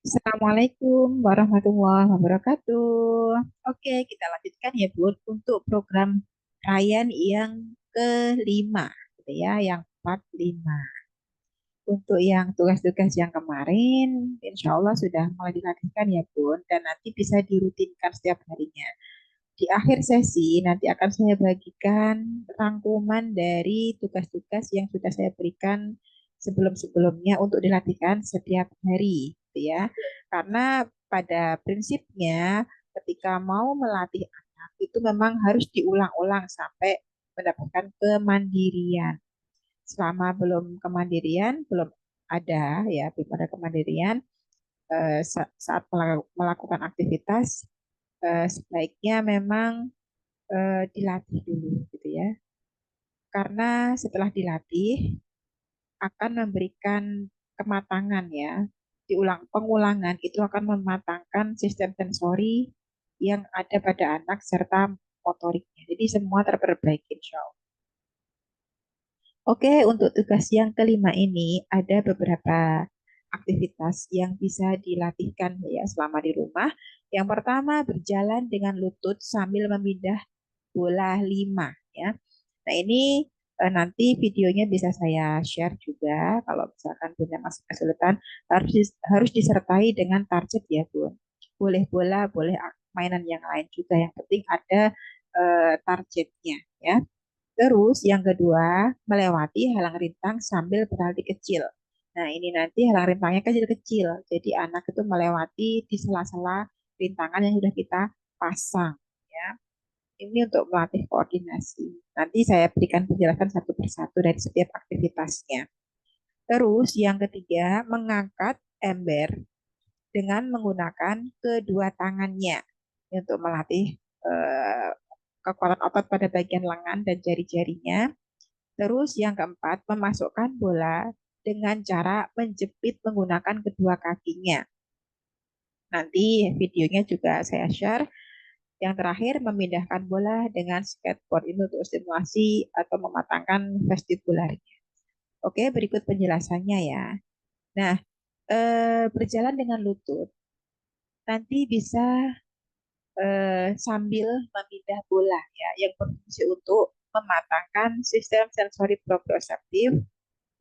Assalamualaikum warahmatullahi wabarakatuh. Oke, kita lanjutkan ya Bun untuk program Rayyan yang kelima, gitu ya, yang 45. Untuk yang tugas-tugas yang kemarin, insya Allah sudah mulai dilakukan ya Bun, dan nanti bisa dirutinkan setiap harinya. Di akhir sesi nanti akan saya bagikan rangkuman dari tugas-tugas yang sudah saya berikan sebelum-sebelumnya untuk dilatihkan setiap hari, gitu ya. Karena pada prinsipnya ketika mau melatih anak itu memang harus diulang-ulang sampai mendapatkan kemandirian. Selama belum kemandirian, belum ada ya, belum ada kemandirian saat melakukan aktivitas sebaiknya memang dilatih dulu gitu ya. Karena setelah dilatih akan memberikan kematangan ya. Pengulangan itu akan mematangkan sistem sensori yang ada pada anak serta motoriknya. Jadi semua terperbaiki insya Allah. Oke, untuk tugas yang kelima ini ada beberapa aktivitas yang bisa dilatihkan ya selama di rumah. Yang pertama berjalan dengan lutut sambil memindah bola 5 ya. Nah, ini nanti videonya bisa saya share juga kalau misalkan punya masih kesulitan harus disertai dengan target ya, Bun. Boleh bola, boleh mainan yang lain juga. Yang penting ada targetnya ya. Terus yang kedua, melewati halang rintang sambil berhenti kecil. Nah, ini nanti halang rintangnya kecil-kecil. Jadi anak itu melewati di sela-sela rintangan yang sudah kita pasang ya. Ini untuk melatih koordinasi. Nanti saya berikan penjelasan satu persatu dari setiap aktivitasnya. Terus yang ketiga, mengangkat ember dengan menggunakan kedua tangannya untuk melatih eh, kekuatan otot pada bagian lengan dan jari-jarinya. Terus yang keempat, memasukkan bola dengan cara menjepit menggunakan kedua kakinya. Nanti videonya juga saya share. Yang terakhir, memindahkan bola dengan skateboard ini untuk stimulasi atau mematangkan vestibularnya. Oke, berikut penjelasannya ya. Nah, berjalan dengan lutut nanti bisa sambil memindah bola ya, yang berfungsi untuk mematangkan sistem sensori proprioseptif,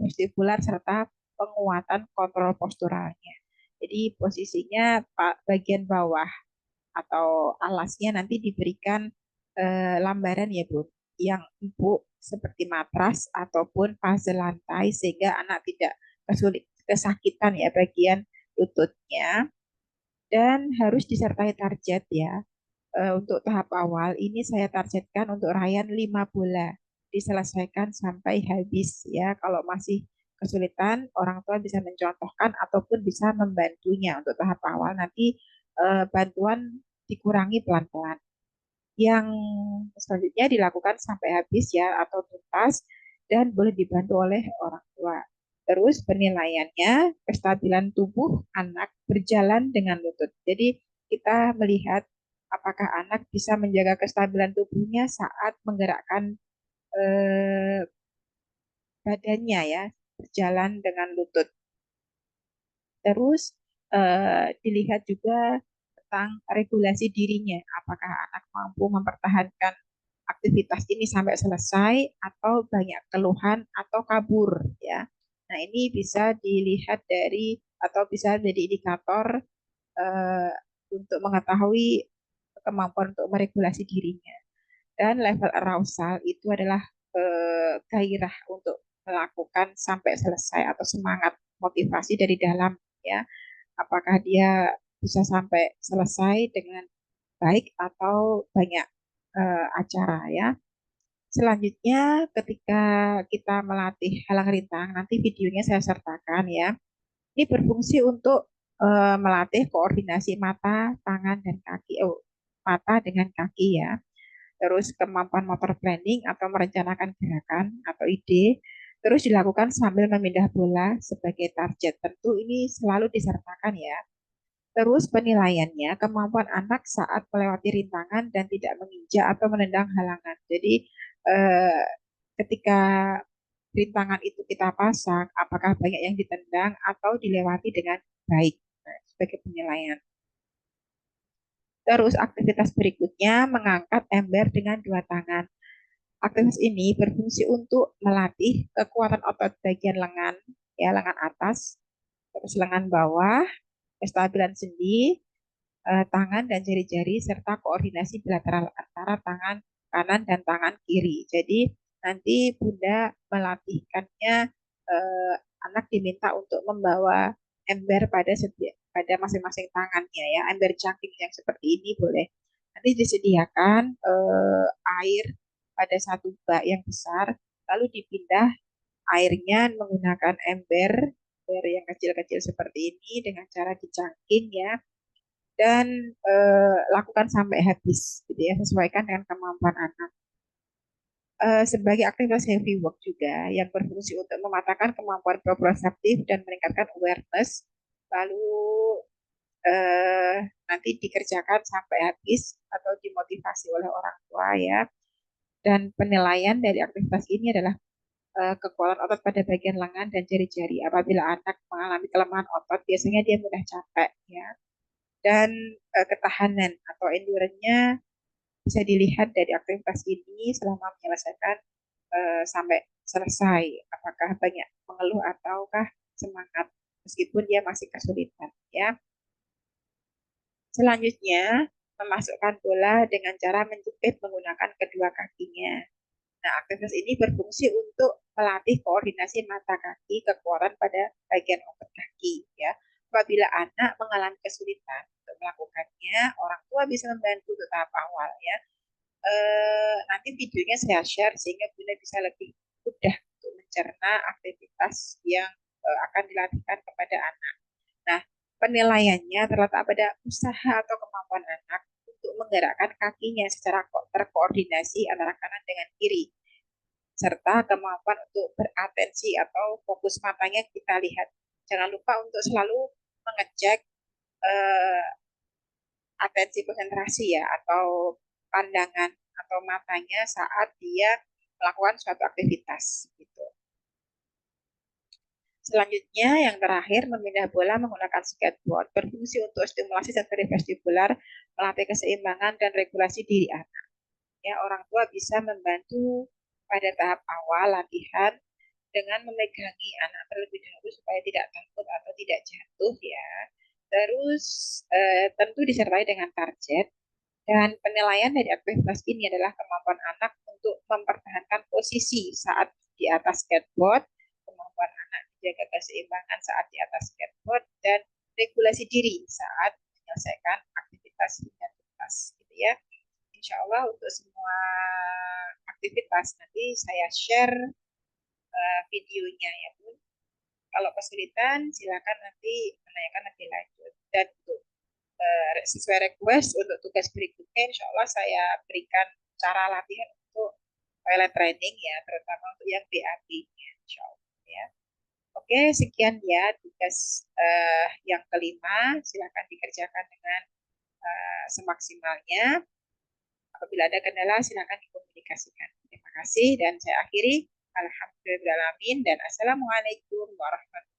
vestibular serta penguatan kontrol posturalnya. Jadi posisinya bagian bawah atau alasnya nanti diberikan lambaran ya Bun, yang empuk seperti matras ataupun puzzle lantai sehingga anak tidak kesakitan ya bagian lututnya, dan harus disertai target ya. Untuk tahap awal ini saya targetkan untuk Ryan 5 bola diselesaikan sampai habis ya. Kalau masih kesulitan, orang tua bisa mencontohkan ataupun bisa membantunya untuk tahap awal. Nanti bantuan dikurangi pelan-pelan. Yang selanjutnya dilakukan sampai habis ya atau tuntas dan boleh dibantu oleh orang tua. Terus penilaiannya kestabilan tubuh anak berjalan dengan lutut. Jadi kita melihat apakah anak bisa menjaga kestabilan tubuhnya saat menggerakkan eh, badannya ya berjalan dengan lutut. Terus dilihat juga tentang regulasi dirinya, apakah anak mampu mempertahankan aktivitas ini sampai selesai atau banyak keluhan atau kabur ya. Nah, ini bisa dilihat dari atau bisa menjadi indikator eh, untuk mengetahui kemampuan untuk meregulasi dirinya. Dan level arousal itu adalah gairah untuk melakukan sampai selesai atau semangat motivasi dari dalam ya. Apakah dia bisa sampai selesai dengan baik atau banyak acara ya. Selanjutnya, ketika kita melatih halang rintang, nanti videonya saya sertakan ya. Ini berfungsi untuk melatih koordinasi mata, tangan, dan kaki. Oh, mata dengan kaki ya. Terus kemampuan motor planning atau merencanakan gerakan atau ide. Terus dilakukan sambil memindah bola sebagai target. Tentu ini selalu disertakan ya. Terus penilaiannya, kemampuan anak saat melewati rintangan dan tidak menginjak atau menendang halangan. Jadi eh, ketika rintangan itu kita pasang, apakah banyak yang ditendang atau dilewati dengan baik. sebagai penilaian. Terus aktivitas berikutnya mengangkat ember dengan dua tangan. Aktivitas ini berfungsi untuk melatih kekuatan otot bagian lengan, ya lengan atas, terus lengan bawah, kestabilan sendi, tangan dan jari-jari serta koordinasi bilateral antara tangan kanan dan tangan kiri. Jadi nanti Bunda melatihkannya, anak diminta untuk membawa ember pada masing-masing tangannya ya, ember cangkir yang seperti ini boleh. Nanti disediakan air pada satu bak yang besar, lalu dipindah airnya menggunakan ember yang kecil-kecil seperti ini dengan cara dicangking ya, dan lakukan sampai habis gitu ya, sesuaikan dengan kemampuan anak. Sebagai aktivitas heavy work juga yang berfungsi untuk mematahkan kemampuan proprioceptif dan meningkatkan awareness, lalu nanti dikerjakan sampai habis atau dimotivasi oleh orang tua ya. Dan penilaian dari aktivitas ini adalah kekuatan otot pada bagian lengan dan jari-jari. Apabila anak mengalami kelemahan otot, biasanya dia mudah capek ya. Dan ketahanan atau endurance-nya bisa dilihat dari aktivitas ini selama menyelesaikan sampai selesai. Apakah banyak mengeluh ataukah semangat meskipun dia masih kesulitan ya. Selanjutnya, memasukkan bola dengan cara menjepit menggunakan kedua kakinya. Nah, aktivitas ini berfungsi untuk melatih koordinasi mata kaki, kekuatan pada bagian otot kaki ya. Apabila anak mengalami kesulitan untuk melakukannya, orang tua bisa membantu untuk tahap awal ya. Nanti videonya saya share sehingga Bunda bisa lebih mudah untuk mencerna aktivitas yang akan dilatihkan kepada anak. Nah, penilaiannya terletak pada usaha atau kemampuan anak untuk menggerakkan kakinya secara terkoordinasi antara kanan dengan kiri, serta kemampuan untuk beratensi atau fokus matanya kita lihat. Jangan lupa untuk selalu mengecek atensi konsentrasi ya, atau pandangan atau matanya saat dia melakukan suatu aktivitas gitu. Selanjutnya yang terakhir, memindah bola menggunakan skateboard berfungsi untuk stimulasi sensori vestibular, melatih keseimbangan dan regulasi diri anak. Ya, orang tua bisa membantu pada tahap awal latihan dengan memegangi anak terlebih dahulu supaya tidak takut atau tidak jatuh ya. Terus tentu disertai dengan target, dan penilaian dari aktivitas ini adalah kemampuan anak untuk mempertahankan posisi saat di atas skateboard, kemampuan anak menjaga keseimbangan saat di atas skateboard, dan regulasi diri saat menyelesaikan aktivitas hingga tuntas gitu ya. Insya Allah untuk semua aktivitas nanti saya share videonya ya Bu. Kalau kesulitan silakan nanti menanyakan lebih lanjut, dan untuk sesuai request untuk tugas berikutnya insya Allah saya berikan cara latihan untuk toilet training ya, terutama untuk yang BAB-nya insya Allah ya. Oke, sekian ya tugas yang kelima, silakan dikerjakan dengan semaksimalnya. Apabila ada kendala silakan dikomunikasikan. Terima kasih dan saya akhiri. Alhamdulillahirrahmanirrahim dan assalamualaikum warahmatullahi wabarakatuh.